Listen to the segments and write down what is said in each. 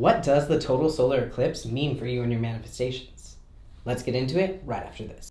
What does the total solar eclipse mean for you and your manifestations? Let's get into it right after this.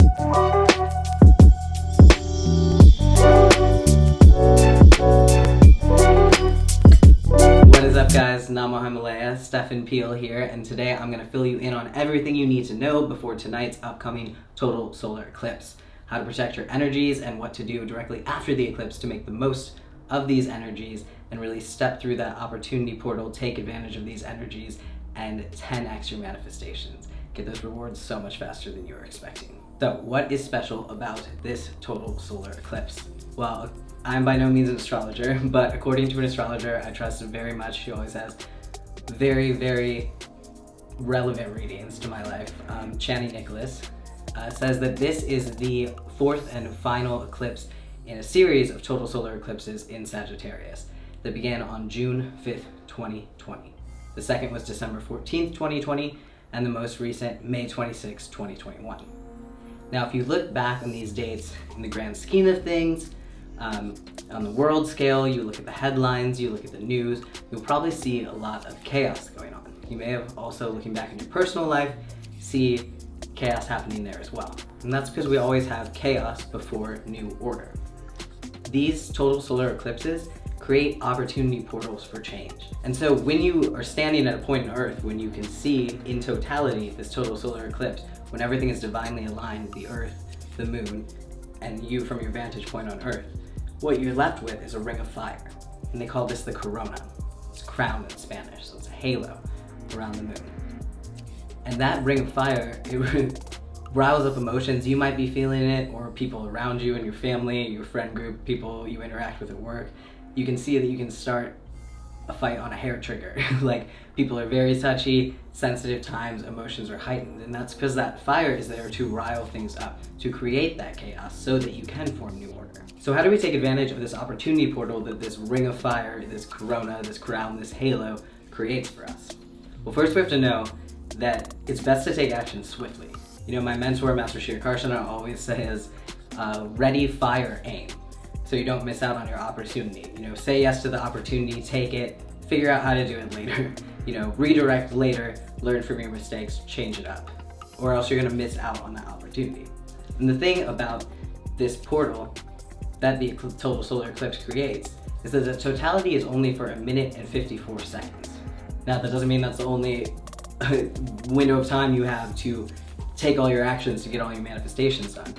What is up, guys? Namo Himalaya, Stephan Piel here, and today I'm going to fill you in on everything you need to know before tonight's upcoming total solar eclipse. How to protect your energies and what to do directly after the eclipse to make the most of these energies and really step through that opportunity portal, take advantage of these energies, and 10x your manifestations. Get those rewards so much faster than you were expecting. So what is special about this total solar eclipse? Well, I'm by no means an astrologer, but according to an astrologer I trust very much, she always has very, very relevant readings to my life. Channy Nicholas says that this is the fourth and final eclipse in a series of total solar eclipses in Sagittarius that began on June 5th, 2020. The second was December 14th, 2020, and the most recent, May 26th, 2021. Now, if you look back on these dates in the grand scheme of things, on the world scale, you look at the headlines, you look at the news, you'll probably see a lot of chaos going on. You may have also, looking back in your personal life, see chaos happening there as well. And that's because we always have chaos before new order. These total solar eclipses create opportunity portals for change. And so when you are standing at a point in Earth, when you can see in totality this total solar eclipse, when everything is divinely aligned, the Earth, the moon, and you from your vantage point on Earth, what you're left with is a ring of fire. And they call this the corona. It's crown in Spanish, so it's a halo around the moon. And that ring of fire, it rouse up emotions. You might be feeling it, or people around you in your family, your friend group, people you interact with at work. You can see that you can start a fight on a hair trigger. Like, people are very touchy, sensitive times, emotions are heightened, and that's because that fire is there to rile things up, to create that chaos so that you can form new order. So how do we take advantage of this opportunity portal that this ring of fire, this corona, this crown, this halo creates for us? Well, first we have to know that it's best to take action swiftly. You know, my mentor, Master Shir Karshana, always says, ready, fire, aim. So you don't miss out on your opportunity. You know, say yes to the opportunity, take it, figure out how to do it later. You know, redirect later, learn from your mistakes, change it up. Or else you're gonna miss out on that opportunity. And the thing about this portal that the total solar eclipse creates is that the totality is only for 1 minute and 54 seconds. Now, that doesn't mean that's the only window of time you have to take all your actions to get all your manifestations done.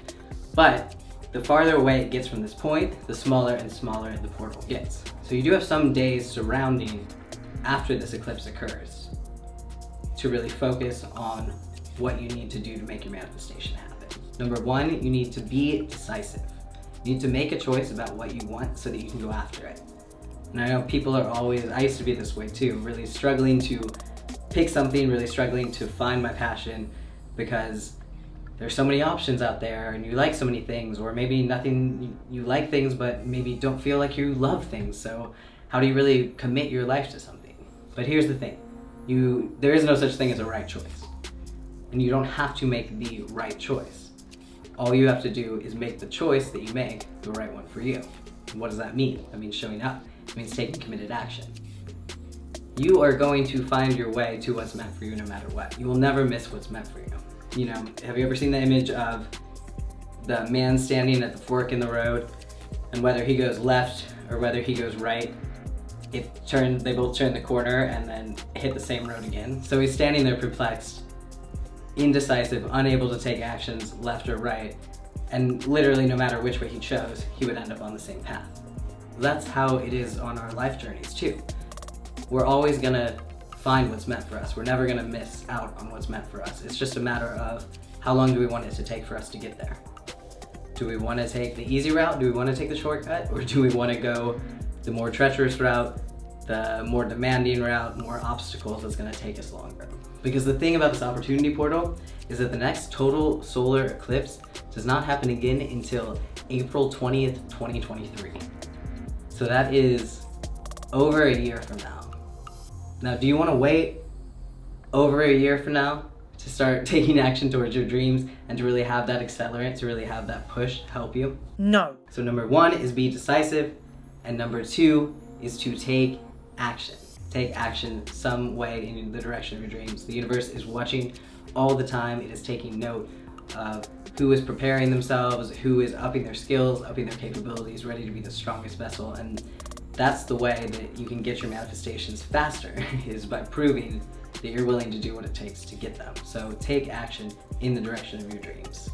But the farther away it gets from this point, the smaller and smaller the portal gets. So you do have some days surrounding after this eclipse occurs to really focus on what you need to do to make your manifestation happen. Number one, you need to be decisive. You need to make a choice about what you want so that you can go after it. And I know people are always, I used to be this way too, really struggling to pick something, really struggling to find my passion, because there's so many options out there and you like so many things, or maybe you like things but maybe don't feel like you love things. So how do you really commit your life to something? But here's the thing, there is no such thing as a right choice, and you don't have to make the right choice. All you have to do is make the choice that you make the right one for you. And what does that mean? That means showing up. It means taking committed action. You are going to find your way to what's meant for you no matter what. You will never miss what's meant for you. You know, have you ever seen the image of the man standing at the fork in the road, and whether he goes left or whether he goes right, they both turn the corner and then hit the same road again. So he's standing there perplexed, indecisive, unable to take actions left or right, and literally no matter which way he chose, he would end up on the same path. That's how it is on our life journeys too. We're always gonna find what's meant for us. We're never gonna miss out on what's meant for us. It's just a matter of how long do we want it to take for us to get there. Do we wanna take the easy route? Do we wanna take the shortcut? Or do we wanna go the more treacherous route, the more demanding route, more obstacles that's gonna take us longer? Because the thing about this opportunity portal is that the next total solar eclipse does not happen again until April 20th, 2023. So that is over a year from now. Now, do you want to wait over a year from now to start taking action towards your dreams and to really have that accelerant, to really have that push help you? No. So number one is be decisive, and number two is to take action. take action some way in the direction of your dreams. The universe is watching all the time. It is taking note of who is preparing themselves, who is upping their skills, upping their capabilities, ready to be the strongest vessel. And that's the way that you can get your manifestations faster, is by proving that you're willing to do what it takes to get them. So take action in the direction of your dreams.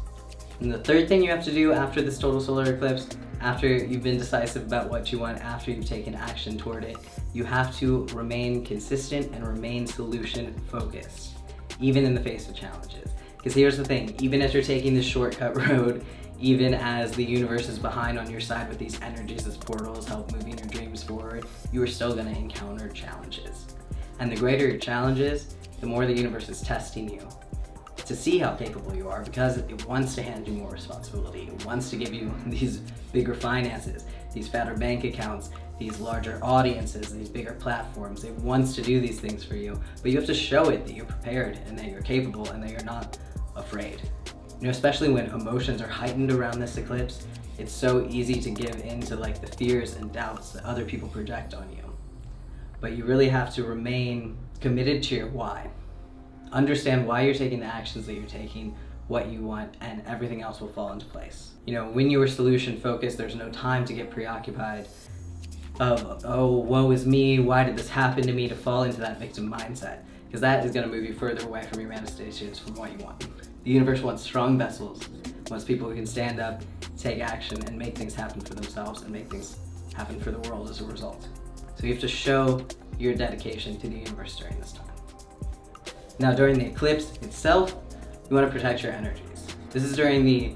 And the third thing you have to do after this total solar eclipse, after you've been decisive about what you want, after you've taken action toward it, you have to remain consistent and remain solution focused, even in the face of challenges. Because here's the thing, even as you're taking this shortcut road, even as the universe is behind on your side with these energies as portals help moving your dreams forward, you are still going to encounter challenges. And the greater your challenges, the more the universe is testing you to see how capable you are, because it wants to hand you more responsibility. It wants to give you these bigger finances, these fatter bank accounts, these larger audiences, these bigger platforms. It wants to do these things for you, but you have to show it that you're prepared and that you're capable and that you're not afraid. You know, especially when emotions are heightened around this eclipse, it's so easy to give in to like the fears and doubts that other people project on you. But you really have to remain committed to your why. Understand why you're taking the actions that you're taking, what you want, and everything else will fall into place. You know, when you are solution focused, there's no time to get preoccupied of, oh, woe is me, why did this happen to me, to fall into that victim mindset, because that is going to move you further away from your manifestations, from what you want. The universe wants strong vessels, wants people who can stand up, take action, and make things happen for themselves and make things happen for the world as a result. So you have to show your dedication to the universe during this time. Now, during the eclipse itself, you want to protect your energies. This is during the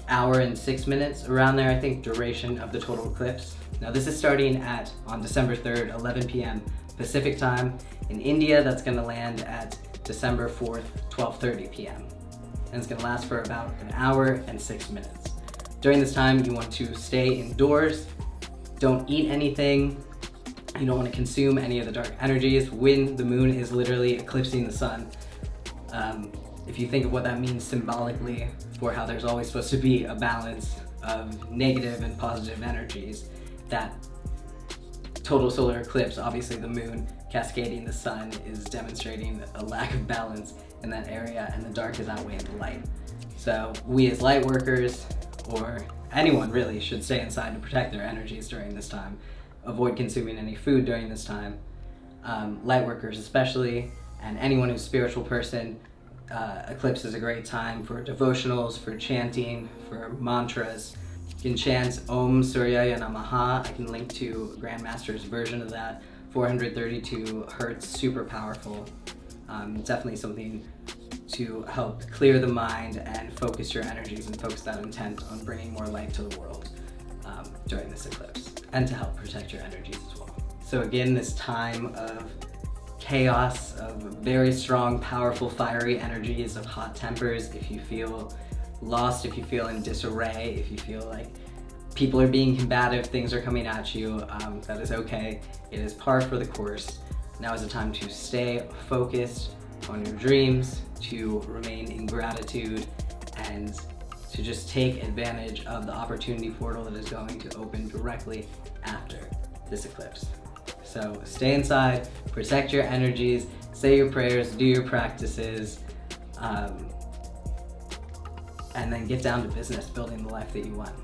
hour and 6 minutes, around there, I think, duration of the total eclipse. Now, this is starting on December 3rd, 11 p.m. Pacific time. In India, that's going to land at December 4th, 12:30 p.m. And it's going to last for about an hour and 6 minutes. During this time, you want to stay indoors. Don't eat anything. You don't want to consume any of the dark energies when the moon is literally eclipsing the sun. If you think of what that means symbolically for how there's always supposed to be a balance of negative and positive energies, that total solar eclipse, obviously the moon cascading the sun, is demonstrating a lack of balance in that area, and the dark is outweighing the light. So we as light workers, or anyone really, should stay inside to protect their energies during this time. Avoid consuming any food during this time. Light workers especially, and anyone who's a spiritual person, eclipse is a great time for devotionals, for chanting, for mantras. You can chant Om Suryaya Namaha. I can link to Grandmaster's version of that. 432 hertz, super powerful. Definitely something to help clear the mind and focus your energies and focus that intent on bringing more light to the world during this eclipse, and to help protect your energies as well. So again, this time of chaos, of very strong, powerful, fiery energies, of hot tempers, if you feel lost, if you feel in disarray, if you feel like people are being combative, things are coming at you, that is okay. It is par for the course. Now is the time to stay focused on your dreams, to remain in gratitude, and to just take advantage of the opportunity portal that is going to open directly after this eclipse. So stay inside, protect your energies, say your prayers, do your practices, and then get down to business building the life that you want.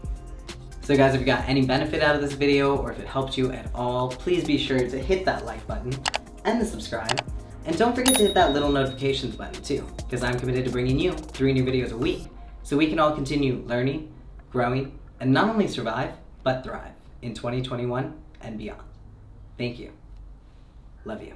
So guys, if you got any benefit out of this video, or if it helped you at all, please be sure to hit that like button and the subscribe. And don't forget to hit that little notifications button too, because I'm committed to bringing you 3 new videos a week, so we can all continue learning, growing, and not only survive, but thrive in 2021 and beyond. Thank you. Love you.